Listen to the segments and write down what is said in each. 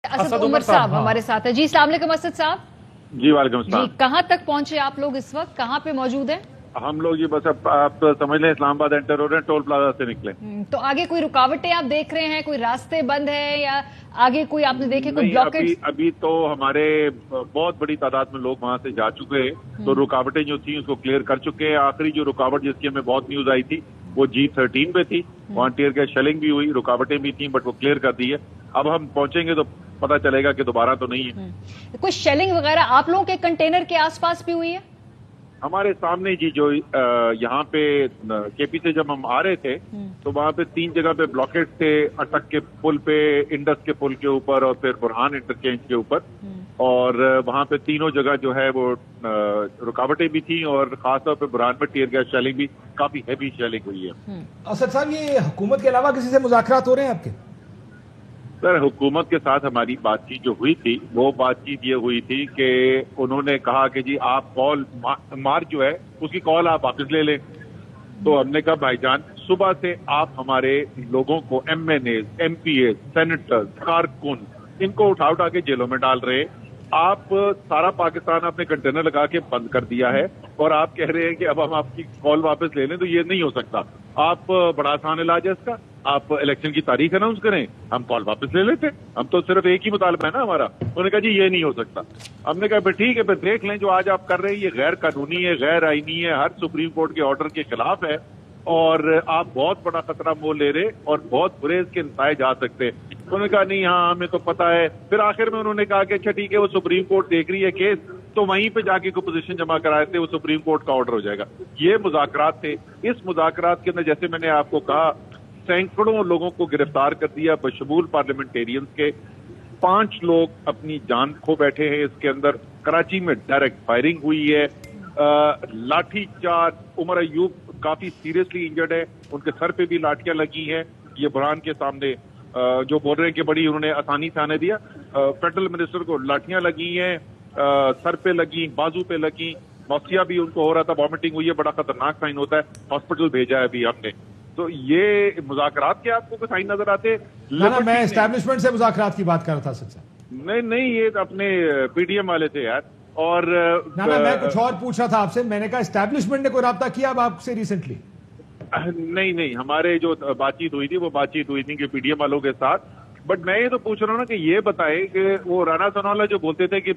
اسد عمر صاحب ہمارے ساتھ ہیں. جی السلام علیکم اسد صاحب. جی وعلیکم السلام. جی کہاں تک پہنچے آپ لوگ اس وقت, کہاں پہ موجود ہیں؟ ہم لوگ یہ بس اب آپ سمجھ لیں اسلام آباد انٹر ہو رہے ہیں, ٹول پلازا سے نکلے. تو آگے کوئی رکاوٹیں آپ دیکھ رہے ہیں, کوئی راستے بند ہیں یا آگے کوئی آپ نے دیکھے کوئی بلاکیج؟ ابھی تو ہمارے بہت بڑی تعداد میں لوگ وہاں سے جا چکے ہیں, تو رکاوٹیں جو تھیں اس کو کلیئر کر چکے ہیں. آخری جو رکاوٹ جس کی ہمیں بہت نیوز آئی تھی وہ G13 پہ تھی, وہاں ٹیئر گیس شیلنگ بھی ہوئی, رکاوٹیں بھی تھیں بٹ وہ کلیئر کر دی ہے. اب ہم پہنچیں گے تو پتہ چلے گا کہ دوبارہ تو نہیں ہے. کوئی شیلنگ وغیرہ آپ لوگوں کے کنٹینر کے آس پاس بھی ہوئی ہے؟ ہمارے سامنے جی جو یہاں پہ کے پی سے جب ہم آ رہے تھے تو وہاں پہ 3 جگہ پہ بلاکیج تھے, اٹک کے پل پہ, انڈس کے پل کے اوپر اور پھر برہان انٹرچینج کے اوپر, اور وہاں پہ تینوں جگہ جو ہے وہ رکاوٹیں بھی تھیں, اور خاص طور پہ برہان میں ٹیئر گیس شیلنگ بھی کافی ہیوی شیلنگ ہوئی ہے. اسد صاحب یہ حکومت کے علاوہ کسی سے مذاکرات ہو رہے ہیں آپ کے؟ سر حکومت کے ساتھ ہماری بات چیت جو ہوئی تھی وہ بات چیت یہ ہوئی تھی کہ انہوں نے کہا کہ جی آپ کال مارچ جو ہے اس کی کال آپ واپس لے لیں. تو ہم نے کہا بھائی جان صبح سے آپ ہمارے لوگوں کو MNAs, MPAs, سینیٹرز, کارکن ان کو اٹھا کے جیلوں میں ڈال رہے. آپ سارا پاکستان اپنے کنٹینر لگا کے بند کر دیا ہے اور آپ کہہ رہے ہیں کہ اب ہم آپ کی کال واپس لے لیں, تو یہ نہیں ہو سکتا. آپ بڑا آسان علاج ہے اس کا, آپ الیکشن کی تاریخ اناؤنس کریں, ہم کال واپس لے لیتے. ہم تو صرف ایک ہی مطالبہ ہے نا ہمارا. انہوں نے کہا جی یہ نہیں ہو سکتا. ہم نے کہا پھر ٹھیک ہے, پھر دیکھ لیں جو آج آپ کر رہے ہیں یہ غیر قانونی ہے, غیر آئینی ہے, ہر سپریم کورٹ کے آرڈر کے خلاف ہے, اور آپ بہت بڑا خطرہ مول لے رہے اور بہت برے اس کے نتائج آ سکتے. انہوں نے کہا نہیں ہاں ہمیں تو پتا ہے. پھر آخر میں انہوں نے کہا کہ اچھا ٹھیک ہے وہ سپریم کورٹ دیکھ رہی ہے کیس, تو وہیں پہ جا کے کوئی پوزیشن جمع کرائے تھے, وہ سپریم کورٹ کا آرڈر ہو جائے گا. یہ مذاکرات تھے. اس مذاکرات کے اندر جیسے میں نے آپ کو کہا سینکڑوں لوگوں کو گرفتار کر دیا بشمول پارلیمنٹیرینز کے. 5 لوگ اپنی جان کھو بیٹھے ہیں اس کے اندر. کراچی میں ڈائریکٹ فائرنگ ہوئی ہے, لاٹھی چارج. عمر ایوب کافی سیریسلی انجرڈ ہے, ان کے سر پہ بھی لاٹیاں لگی ہیں. یہ برہان کے سامنے جو بول رہے ہیں کہ بڑی انہوں نے آسانی سے آنے دیا. فیڈرل منسٹر کو لاٹیاں لگی ہیں, سر پہ لگی, بازو پہ لگی, موسیا بھی ان کو ہو رہا تھا, وامٹنگ ہوئی ہے, بڑا خطرناک سائن ہوتا ہے, ہاسپٹل بھیجا ہے ابھی ہم نے. تو یہ مذاکرات کے آپ کو کوئی سائن نظر آتے؟ میں اسٹیبلشمنٹ سے مذاکرات کی بات کر رہا تھا سچا. نہیں یہ اپنے PTM والے تھے یار. اور میں کچھ اور پوچھ رہا تھا آپ سے, میں نے کہا اسٹیبلشمنٹ نے کوئی رابطہ کیا اب آپ سے ریسنٹلی؟ نہیں ہمارے جو بات چیت ہوئی تھی وہ بات چیت ہوئی تھی کہ PTM والوں کے ساتھ. بٹ میں یہ تو پوچھ رہا ہوں نا کہ یہ بتائے کہ وہ رانا ثناءاللہ جو بولتے تھے کہ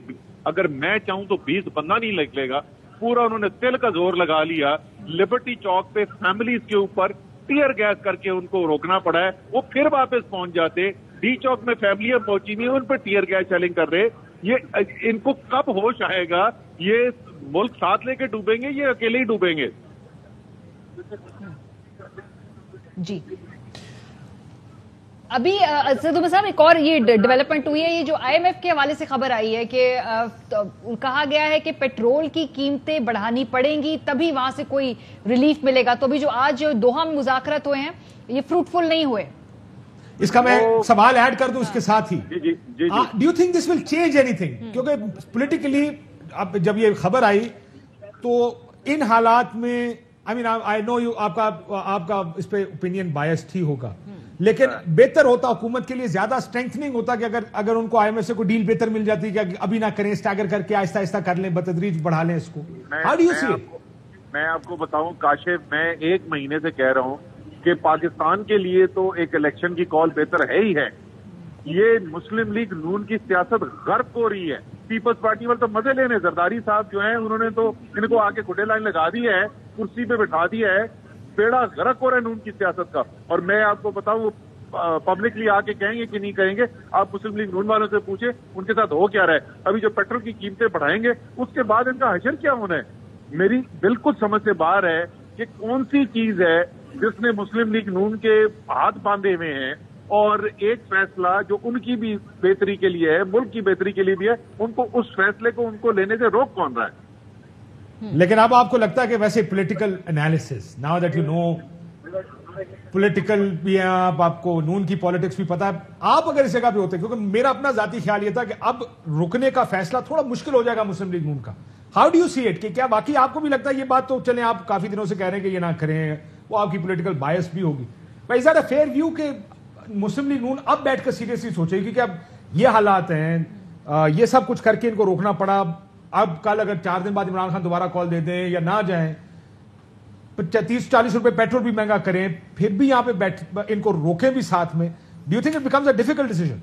اگر میں چاہوں تو 20 بندہ نہیں نکلے گا, پورا انہوں نے تل کا زور لگا لیا. لبرٹی چوک پہ فیملیز کے اوپر ٹیئر گیس کر کے ان کو روکنا پڑا ہے, وہ پھر واپس پہنچ جاتے. ڈی چوک میں فیملیاں پہنچی ہوئی ہیں, ان پہ ٹیئر گیس شیلنگ کر رہے. یہ ان کو کب ہوش آئے گا؟ یہ ملک ساتھ لے کے ڈوبیں گے, یہ اکیلے ہی ڈوبیں گے؟ جی ابھی اسد عمر صاحب ایک اور یہ ڈیولپمنٹ ہوئی ہے, یہ جو IMF کے حوالے سے خبر آئی ہے کہ کہا گیا ہے کہ پیٹرول کی قیمتیں بڑھانی پڑیں گی تبھی وہاں سے کوئی ریلیف ملے گا. تو ابھی جو آج دوحہ میں مذاکرات ہوئے ہیں یہ فروٹفل نہیں ہوئے. اس کا میں سوال ایڈ کر دوں اس کے ساتھ ہی, do you think this will change اینی تھنگ؟ کیونکہ پولیٹیکلی اب جب یہ خبر آئی تو ان حالات میں I know you آپ کا اس پہ اوپینین بائسڈ ہی ہوگا, لیکن بہتر ہوتا حکومت کے لیے, زیادہ اسٹرینتھنگ ہوتا کہ اگر ان کو IMF سے کوئی ڈیل بہتر مل جاتی کہ ابھی نہ کریں, اسٹیگر کر کے آہستہ آہستہ کر لیں, بتدریج بڑھا لیں اس کو. How do you see it? میں آپ کو بتاؤں کاشف, میں 1 مہینے سے کہہ رہا ہوں کہ پاکستان کے لیے تو ایک الیکشن کی کال بہتر ہے ہی ہے. یہ مسلم لیگ نون کی سیاست غرق ہو رہی ہے. پیپلز پارٹی والے تو مزے لینے, زرداری صاحب جو ہیں انہوں نے تو ان کو آگے کھٹے لائن لگا دی ہے, کرسی پہ بٹھا دیا ہے. بیڑا غرق ہو رہا ہے نون کی سیاست کا. اور میں آپ کو بتاؤں وہ پبلکلی آ کے کہیں گے کہ نہیں کہیں گے, آپ مسلم لیگ نون والوں سے پوچھیں ان کے ساتھ ہو کیا رہا ہے. ابھی جو پیٹرول کی قیمتیں بڑھائیں گے اس کے بعد ان کا حشر کیا ہونا ہے. میری بالکل سمجھ سے باہر ہے کہ کون سی چیز ہے جس نے مسلم لیگ نون کے ہاتھ باندھے ہوئے ہیں, اور ایک فیصلہ جو ان کی بھی بہتری کے لیے ہے, ملک کی بہتری کے لیے بھی ہے, ان کو اس فیصلے کو ان کو لینے سے روک کون رہا ہے؟ لیکن اب آپ کو لگتا ہے کہ ویسے political analysis, now that you know political بھی ہیں آپ کو نون کی پالیٹکس بھی پتا ہے, آپ اگر اس جگہ پہ ہوتے, کیونکہ میرا اپنا ذاتی خیال یہ تھا کہ اب رکنے کا فیصلہ تھوڑا مشکل ہو جائے گا مسلم لیگ نون کا. How do you see it, کہ کیا باقی آپ کو بھی لگتا ہے یہ بات, تو چلیں آپ کافی دنوں سے کہہ رہے ہیں کہ یہ نہ کریں, وہ آپ کی پولیٹیکل بائس بھی ہوگی, but is that a fair view کہ مسلم لیگ نون اب بیٹھ کر سیریسلی سوچے گی کہ اب یہ حالات ہیں, یہ سب کچھ کر کے ان کو روکنا پڑا. اب کل اگر 4 دن بعد عمران خان دوبارہ کال دے دیں یا نہ جائیں, 30-40 روپے پیٹرول بھی مہنگا کریں, پھر بھی یہاں پہ ان کو روکیں بھی ساتھ میں, do you think it becomes a difficult decision?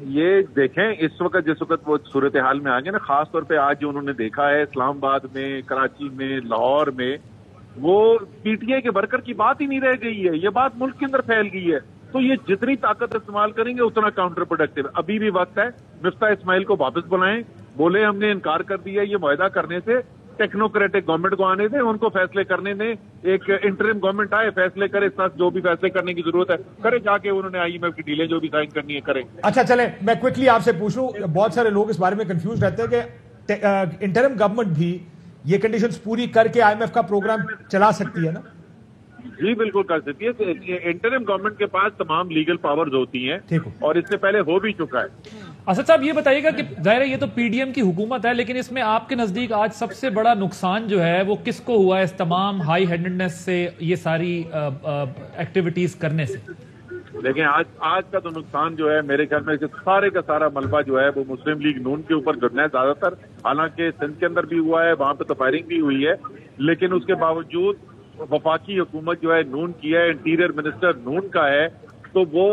یہ دیکھیں اس وقت جس وقت وہ صورتحال میں آ گئے نا, خاص طور پہ آج جو انہوں نے دیکھا ہے اسلام آباد میں, کراچی میں, لاہور میں, وہ پی ٹی آئی کے ورکر کی بات ہی نہیں رہ گئی ہے, یہ بات ملک کے اندر پھیل گئی ہے. تو یہ جتنی طاقت استعمال کریں گے اتنا کاؤنٹر پروڈکٹیو. ابھی بھی وقت ہے, مفتاح اسماعیل کو واپس بلائیں, بولے ہم نے انکار کر دیا یہ معاہدہ کرنے سے, ٹیکنوکریٹک گورنمنٹ کو آنے دیں, ان کو فیصلے کرنے دیں, ایک انٹرم گورنمنٹ آئے, فیصلے کرے, جو بھی فیصلے کرنے کی ضرورت ہے کرے, جا کے انہوں نے آئی ایم ایف کی ڈیلیں جو بھی سائن کرنی ہے کریں. اچھا چلیں میں کوئکلی آپ سے پوچھ لوں, بہت سارے لوگ اس بارے میں کنفیوز رہتے ہیں کہ انٹرم گورنمنٹ بھی یہ کنڈیشنز پوری کر کے آئی ایم ایف کا پروگرام چلا سکتی ہے نا؟ جی بالکل کر سکتی ہے. انٹرم گورنمنٹ کے پاس تمام لیگل پاورز ہوتی ہیں اور اس سے پہلے ہو بھی چکا ہے. اسد صاحب یہ بتائیے گا کہ ظاہر ہے یہ تو پی ڈی ایم کی حکومت ہے, لیکن اس میں آپ کے نزدیک آج سب سے بڑا نقصان جو ہے وہ کس کو ہوا ہے اس تمام ہائی ہینڈڈنس سے, یہ ساری ایکٹیویٹیز کرنے سے؟ لیکن آج کا تو نقصان جو ہے میرے خیال میں سارے کا سارا ملبہ جو ہے وہ مسلم لیگ نون کے اوپر گرنا ہے زیادہ تر. حالانکہ سندھ کے اندر بھی ہوا ہے, وہاں پہ تو فائرنگ بھی ہوئی ہے, لیکن اس کے باوجود وفاقی حکومت جو ہے نون کی ہے, انٹیریئر منسٹر نون کا ہے, تو وہ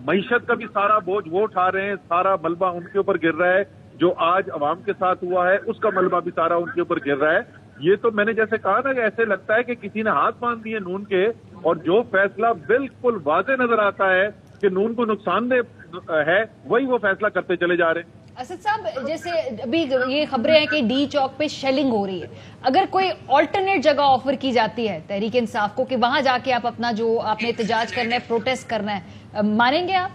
معیشت کا بھی سارا بوجھ وہ اٹھا رہے ہیں, سارا ملبہ ان کے اوپر گر رہا ہے. جو آج عوام کے ساتھ ہوا ہے اس کا ملبہ بھی سارا ان کے اوپر گر رہا ہے. یہ تو میں نے جیسے کہا نا کہ ایسے لگتا ہے کہ کسی نے ہاتھ باندھ دیے نون کے, اور جو فیصلہ بالکل واضح نظر آتا ہے کہ نون کو نقصان دہ ہے وہی وہ فیصلہ کرتے چلے جا رہے ہیں. اسد صاحب جیسے ابھی یہ خبریں ہیں کہ ڈی چوک پہ شیلنگ ہو رہی ہے, اگر کوئی آلٹرنیٹ جگہ آفر کی جاتی ہے تحریک انصاف کو کہ وہاں جا کے آپ اپنا جو آپ نے احتجاج کرنا ہے, پروٹیسٹ کرنا ہے, مانیں گے آپ؟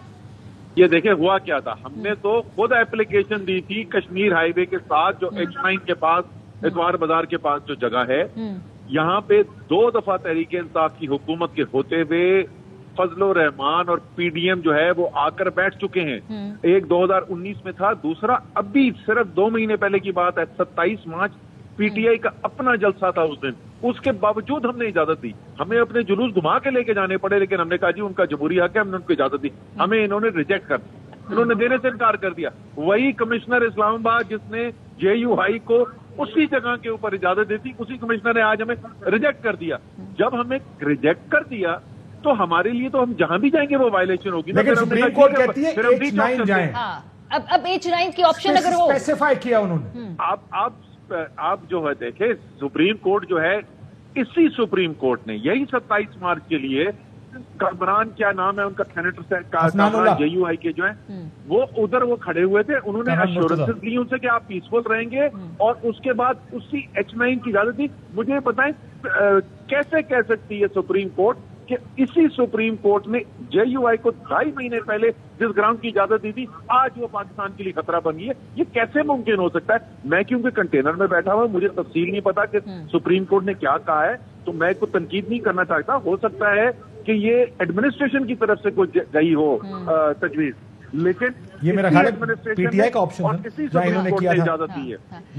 یہ دیکھیں ہوا کیا تھا, ہم نے تو خود اپلیکیشن دی تھی کشمیر ہائی وے کے ساتھ جو H9 کے پاس اتوار بازار کے پاس جو جگہ ہے, یہاں پہ 2 دفعہ تحریک انصاف کی حکومت کے ہوتے ہوئے فضل الرحمان اور پی ڈی ایم جو ہے وہ آ کر بیٹھ چکے ہیں. ایک 2019 میں تھا, دوسرا ابھی صرف 2 مہینے پہلے کی بات ہے, 27 مارچ پی ٹی آئی کا اپنا جلسہ تھا اس دن. اس کے باوجود ہم نے اجازت دی, ہمیں اپنے جلوس گھما کے لے کے جانے پڑے, لیکن ہم نے کہا جی ان کا جمہوری حق ہے, ہم نے ان کو اجازت دی. ہمیں انہوں نے ریجیکٹ کر دیا, انہوں نے دینے سے انکار کر دیا. وہی کمشنر اسلام آباد جس نے جے یو ہائی کو اسی جگہ کے اوپر اجازت دی تھی, اسی کمشنر نے آج ہمیں ریجیکٹ کر دیا. جب ہمیں ریجیکٹ کر دیا تو ہمارے لیے تو ہم جہاں بھی جائیں گے وہ وائلیشن ہوگی. لیکن سپریم کورٹ کہتی ہے H9 جائیں. اب H9 کی آپشن اگر ہو اسپیسیفائی کیا انہوں نے. آپ جو ہے دیکھیں سپریم کورٹ جو ہے, اسی سپریم کورٹ نے یہی 27 مارچ کے لیے کامران کیا نام ہے ان کا سینیٹر سے جے یو آئی کے جو ہیں وہ ادھر وہ کھڑے ہوئے تھے, انہوں نے ایشورنس لی ان سے کہ آپ پیسفل رہیں گے, اور اس کے بعد اسی H9 کی اجازت دی. مجھے بتائیں کیسے کہہ سکتی ہے سپریم کورٹ کہ اسی سپریم کورٹ نے جے یو آئی کو 2.5 مہینے پہلے جس گراؤنڈ کی اجازت دی تھی آج وہ پاکستان کے لیے خطرہ بن گئی ہے؟ یہ کیسے ممکن ہو سکتا ہے؟ میں کیونکہ کنٹینر میں بیٹھا ہوا مجھے تفصیل نہیں پتا کہ سپریم کورٹ نے کیا کہا ہے, تو میں کوئی تنقید نہیں کرنا چاہتا. ہو سکتا ہے کہ یہ ایڈمنسٹریشن کی طرف سے کوئی گئی ہو تجویز, لیکن یہ میرا خیال ہے پی ٹی آئی کا آپشن ہے جہاں انہوں نے کیا تھا.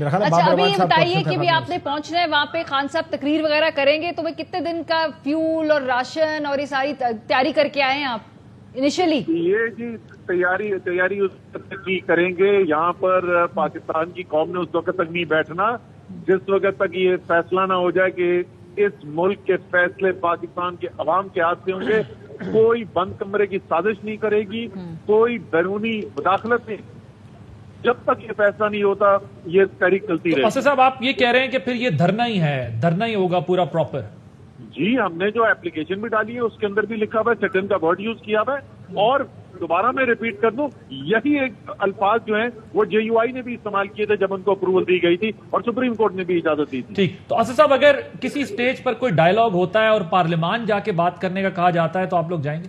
اچھا ابھی یہ بتائیے کہ بھی آپ نے پہنچنا ہے وہاں پہ, خان صاحب تقریر وغیرہ کریں گے, تو وہ کتنے دن کا فیول اور راشن اور یہ ساری تیاری کر کے آئے ہیں آپ انیشلی؟ یہ جی تیاری اس وقت تک کریں گے. یہاں پر پاکستان کی قوم نے اس وقت تک نہیں بیٹھنا جس وقت تک یہ فیصلہ نہ ہو جائے کہ اس ملک کے فیصلے پاکستان کے عوام کے ہاتھ سے ہوں گے. کوئی بند کمرے کی سازش نہیں کرے گی, کوئی بیرونی مداخلت نہیں. جب تک یہ فیصلہ نہیں ہوتا یہ تحریک چلتی رہے. اسد صاحب آپ یہ کہہ رہے ہیں کہ پھر یہ دھرنا ہی ہے, دھرنا ہی ہوگا پورا پراپر؟ جی ہم نے جو اپلیکیشن بھی ڈالی ہے اس کے اندر بھی لکھا ہوا ہے, سٹن کا ورڈ یوز کیا ہوا ہے. اور دوبارہ میں ریپیٹ کر دوں, یہی ایک الفاظ جو ہیں وہ جے یو آئی نے بھی استعمال کیے تھے جب ان کو اپروول دی گئی تھی اور سپریم کورٹ نے بھی اجازت دی تھی. ٹھیک, تو اسد صاحب اگر کسی سٹیج پر کوئی ڈائیلاگ ہوتا ہے اور پارلیمان جا کے بات کرنے کا کہا جاتا ہے تو آپ لوگ جائیں گے؟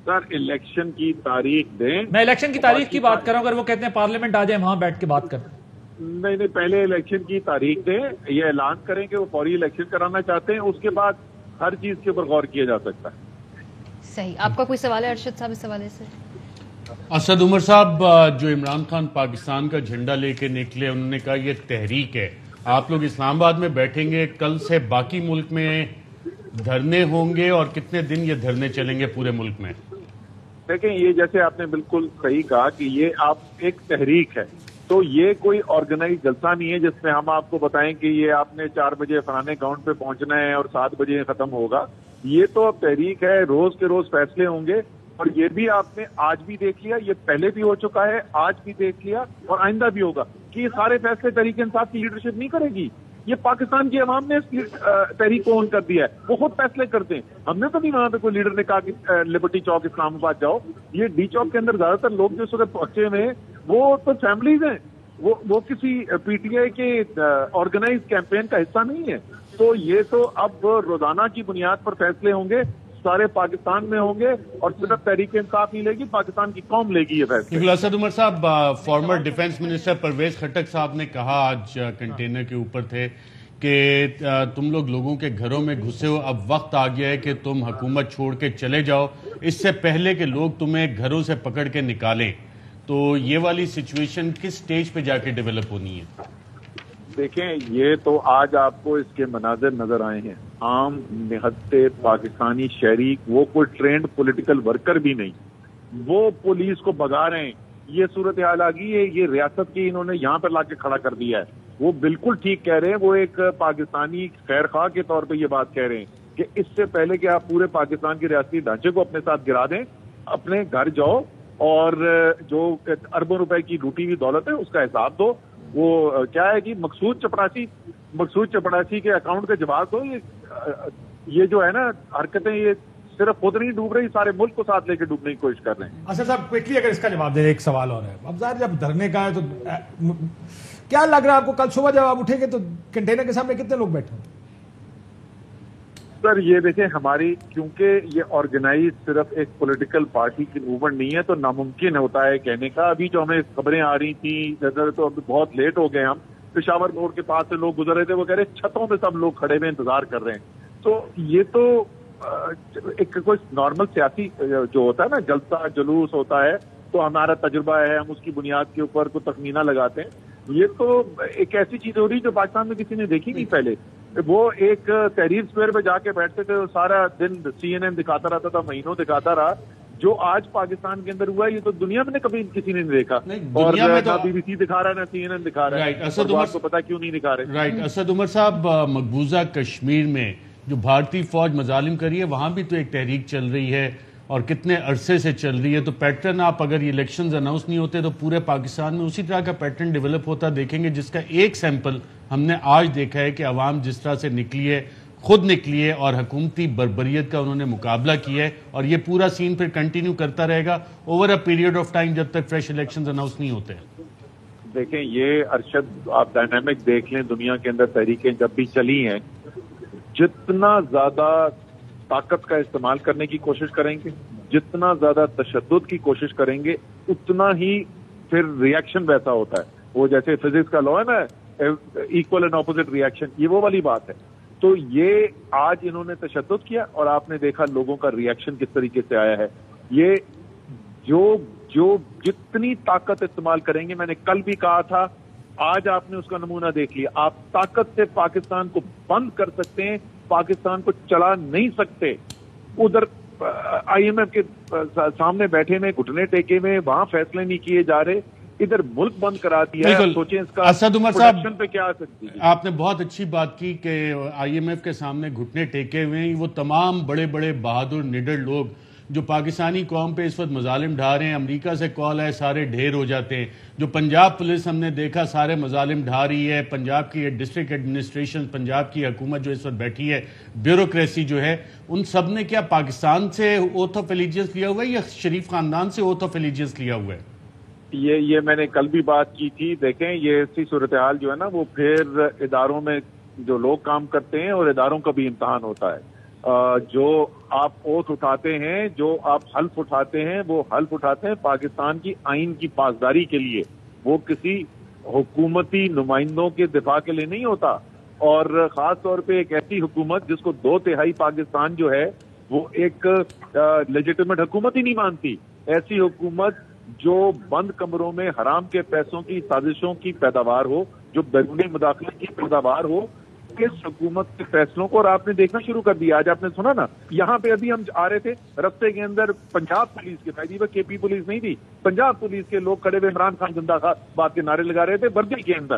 سر الیکشن کی تاریخ دیں. میں الیکشن کی تاریخ کی بات کر رہا ہوں, اگر وہ کہتے ہیں پارلیمنٹ آ جائیں وہاں بیٹھ کے بات کریں. نہیں پہلے الیکشن کی تاریخ دیں, یہ اعلان کریں کہ وہ فوری الیکشن کرانا چاہتے ہیں, اس کے بعد ہر چیز کے اوپر غور کیا جا سکتا ہے. صحیح. آپ کا کوئی سوال ہے ارشد صاحب اس حوالے سے؟ اسد عمر صاحب, جو عمران خان پاکستان کا جھنڈا لے کے نکلے, انہوں نے کہا یہ تحریک ہے, آپ لوگ اسلام آباد میں بیٹھیں گے, کل سے باقی ملک میں دھرنے ہوں گے, اور کتنے دن یہ دھرنے چلیں گے پورے ملک میں؟ دیکھیں یہ جیسے آپ نے بالکل صحیح کہا کہ یہ آپ ایک تحریک ہے، تو یہ کوئی آرگنائز جلسہ نہیں ہے جس میں ہم آپ کو بتائیں کہ یہ آپ نے 4 بجے فلانے گراؤنڈ پہ پہنچنا ہے اور 7 بجے ختم ہوگا. یہ تو اب تحریک ہے، روز کے روز فیصلے ہوں گے، اور یہ بھی آپ نے آج بھی دیکھ لیا، یہ پہلے بھی ہو چکا ہے، آج بھی دیکھ لیا اور آئندہ بھی ہوگا کہ یہ سارے فیصلے تحریک انصاف کی لیڈرشپ نہیں کرے گی. یہ پاکستان کی عوام نے اس تحریک کو آن کر دیا ہے، وہ خود فیصلے کرتے ہیں. ہم نے تو نہیں وہاں پہ کوئی لیڈر نے کہا کہ لبرٹی چوک اسلام آباد جاؤ. یہ ڈی چوک کے اندر زیادہ تر لوگ جو اس وقت پہنچے ہوئے ہیں وہ تو فیملیز ہیں، وہ کسی پی ٹی آئی کے آرگنائز کیمپین کا حصہ نہیں ہے. تو یہ تو اب روزانہ کی بنیاد پر فیصلے ہوں گے، سارے پاکستان میں ہوں گے، اور صرف تحریک انصاف نہیں لے گی، پاکستان کی قوم لے گی یہ فیصلے. اسد عمر صاحب، former defence minister Pervez Khattak صاحب نے کہا آج کنٹینر کے اوپر تھے کہ تم لوگوں کے گھروں میں گھسے ہو، اب وقت آ گیا ہے کہ تم حکومت چھوڑ کے چلے جاؤ اس سے پہلے کہ لوگ تمہیں گھروں سے پکڑ کے نکالیں. تو یہ والی سچویشن کس سٹیج پہ جا کے ڈیولپ ہونی ہے؟ دیکھیں یہ تو آج آپ کو اس کے مناظر نظر آئے ہیں. عام نہتے پاکستانی شہری، وہ کوئی ٹرینڈ پولیٹیکل ورکر بھی نہیں، وہ پولیس کو بگا رہے ہیں. یہ صورتحال آ گئی ہے، یہ ریاست کی انہوں نے یہاں پر لا کے کھڑا کر دیا ہے. وہ بالکل ٹھیک کہہ رہے ہیں، وہ ایک پاکستانی خیر خواہ کے طور پہ یہ بات کہہ رہے ہیں کہ اس سے پہلے کہ آپ پورے پاکستان کے ریاستی ڈھانچے کو اپنے ساتھ گرا دیں، اپنے گھر جاؤ اور جو اربوں روپے کی لوٹی ہوئی دولت ہے اس کا حساب دو. وہ کیا ہے کہ مقصود چپڑاسی کے اکاؤنٹ کا جواب دو. یہ جو ہے نا حرکتیں، یہ صرف خود نہیں ڈوب رہی، سارے ملک کو ساتھ لے کے ڈوبنے کی کوشش کر رہے ہیں. اچھا صاحب کوئکلی اگر اس کا جواب دیں، ایک سوال اور ہے. اب ظاہر جب دھرنے کا ہے تو کیا لگ رہا ہے آپ کو کل صبح جب آپ اٹھیں گے تو کنٹینر کے سامنے کتنے لوگ بیٹھے ہیں؟ سر یہ دیکھیں ہماری، کیونکہ یہ آرگنائز صرف ایک پولیٹیکل پارٹی کی موومنٹ نہیں ہے تو ناممکن ہوتا ہے کہنے کا. ابھی جو ہمیں خبریں آ رہی تھیں تو ابھی بہت لیٹ ہو گئے، ہم پشاور روڈ کے پاس سے لوگ گزر رہے تھے، وہ کہہ رہے چھتوں پہ سب لوگ کھڑے ہوئے انتظار کر رہے ہیں. تو یہ تو ایک کوئی نارمل سیاسی جو ہوتا ہے نا جلسہ جلوس ہوتا ہے تو ہمارا تجربہ ہے، ہم اس کی بنیاد کے اوپر کوئی تخمینہ لگاتے ہیں. یہ تو ایک ایسی چیز ہو رہی جو پاکستان میں کسی نے دیکھی نہیں پہلے. وہ ایک تحریر اسکوائر پہ جا کے بیٹھتے تھے، سارا دن CNN دکھاتا رہتا تھا، مہینوں دکھاتا رہا. جو آج پاکستان کے اندر ہوا ہے یہ تو دنیا میں کبھی کسی نے نہیں دیکھا، اور نہ BBC دکھا رہا ہے نہ CNN دکھا رہا ہے. آپ کو پتا کیوں نہیں دکھا رہے؟ رائٹ. اسد عمر صاحب، مقبوضہ کشمیر میں جو بھارتی فوج مظالم کری ہے وہاں بھی تو ایک تحریک چل رہی ہے اور کتنے عرصے سے چل رہی ہے. تو پیٹرن آپ اگر یہ الیکشنز اناؤنس نہیں ہوتے تو پورے پاکستان میں اسی طرح کا پیٹرن ڈیولپ ہوتا دیکھیں گے، جس کا ایک سیمپل ہم نے آج دیکھا ہے کہ عوام جس طرح سے نکلی ہے، خود نکلی ہے اور حکومتی بربریت کا انہوں نے مقابلہ کیا ہے. اور یہ پورا سین پھر کنٹینیو کرتا رہے گا over a period of time جب تک فریش الیکشنز اناؤنس نہیں ہوتے. دیکھیں یہ ارشد، آپ ڈائنامک دیکھ لیں، دنیا کے اندر تحریکیں جب بھی چلی ہیں، جتنا زیادہ طاقت کا استعمال کرنے کی کوشش کریں گے، جتنا زیادہ تشدد کی کوشش کریں گے، اتنا ہی پھر ریاکشن ویسا ہوتا ہے. وہ جیسے فزکس کا لا ہے نا، ایکول اینڈ اپوزٹ ریاکشن، یہ وہ والی بات ہے. تو یہ آج انہوں نے تشدد کیا اور آپ نے دیکھا لوگوں کا ریاکشن کس طریقے سے آیا ہے. یہ جو جتنی طاقت استعمال کریں گے، میں نے کل بھی کہا تھا، آج آپ نے اس کا نمونہ دیکھ لیا. آپ طاقت سے پاکستان کو بند کر سکتے ہیں، پاکستان کو چلا نہیں سکتے. ادھر IMF کے سامنے بیٹھے میں گھٹنے ٹیکے میں، وہاں فیصلے نہیں کیے جا رہے، ادھر ملک بند کرا دیا ہے. سوچیں اس کا اسد عمر صاحب پہ کیا آ سکتی ہے. آپ نے بہت اچھی بات کی کہ IMF کے سامنے گھٹنے ٹیکے ہوئے ہیں. وہ تمام بڑے بڑے بہادر نڈر لوگ جو پاکستانی قوم پہ اس وقت مظالم ڈھا رہے ہیں، امریکہ سے کال ہے سارے ڈھیر ہو جاتے ہیں. جو پنجاب پولیس ہم نے دیکھا سارے مظالم ڈھا رہی ہے، پنجاب کی ڈسٹرکٹ ایڈمنسٹریشن، پنجاب کی حکومت جو اس وقت بیٹھی ہے، بیوروکریسی جو ہے، ان سب نے کیا پاکستان سے اوتھ آف ایلیجنس لیا ہوا ہے یا شریف خاندان سے اوتھ آف ایلیجنس لیا ہوا ہے؟ یہ میں نے کل بھی بات کی تھی. دیکھیں یہ ایسی صورتحال جو ہے نا، وہ پھر اداروں میں جو لوگ کام کرتے ہیں اور اداروں کا بھی امتحان ہوتا ہے. جو آپ اوتھ اٹھاتے ہیں، جو آپ حلف اٹھاتے ہیں، وہ حلف اٹھاتے ہیں پاکستان کی آئین کی پاسداری کے لیے، وہ کسی حکومتی نمائندوں کے دفاع کے لیے نہیں ہوتا. اور خاص طور پہ ایک ایسی حکومت جس کو 2/3 پاکستان جو ہے وہ ایک لیجیٹیمیٹ حکومت ہی نہیں مانتی. ایسی حکومت جو بند کمروں میں حرام کے پیسوں کی سازشوں کی پیداوار ہو، جو بیرونی مداخلت کی پیداوار ہو، اس حکومت کے فیصلوں کو، اور آپ نے دیکھنا شروع کر دیا. آج آپ نے سنا نا، یہاں پہ ابھی ہم آ رہے تھے رستے کے اندر پنجاب پولیس کے تھا، کے پی پولیس نہیں تھی، پنجاب پولیس کے لوگ کھڑے ہوئے عمران خان زندہ باد کے نعرے لگا رہے تھے وردی کے اندر.